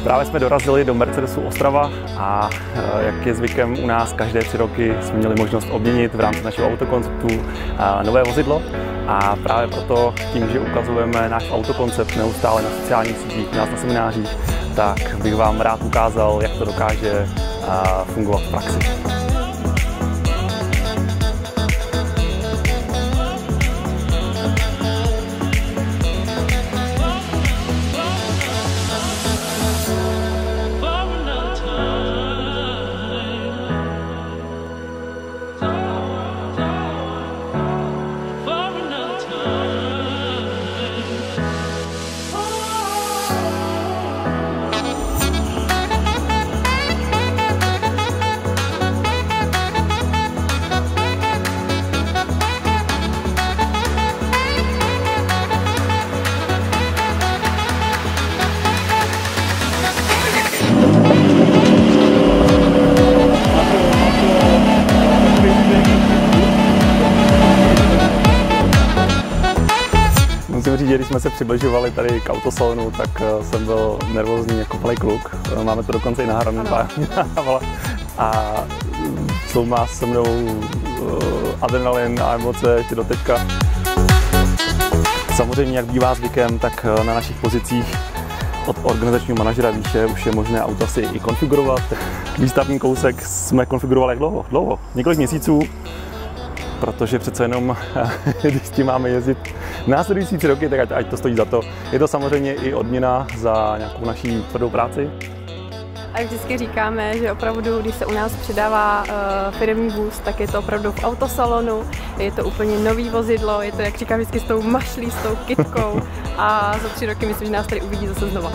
Právě jsme dorazili do Mercedesu Ostrava a jak je zvykem u nás, každé 3 roky jsme měli možnost obměnit v rámci našeho autokonceptu nové vozidlo. A právě proto, tím, že ukazujeme náš autokoncept neustále na sociálních sítích, u nás na seminářích, tak bych vám rád ukázal, jak to dokáže fungovat v praxi. Musím říct, že když jsme se přibližovali tady k autosalonu, tak jsem byl nervózní jako malý kluk. Máme to dokonce i nahrané a má se mnou adrenalin a emoce ještě do teďka. Samozřejmě, jak bývá zvykem, tak na našich pozicích od organizačního manažera výše už je možné auto si i konfigurovat. Výstavní kousek jsme konfigurovali jak dlouho? Několik měsíců, protože přece jenom, když s tím máme jezdit následující 3 roky, tak ať to stojí za to. Je to samozřejmě i odměna za nějakou naší tvrdou práci. A vždycky říkáme, že opravdu, když se u nás přidává firemní vůz, tak je to opravdu v autosalonu, je to úplně nový vozidlo, je to, jak říkám, vždycky s tou mašlí, s tou kytkou a za 3 roky myslím, že nás tady uvidí zase znova.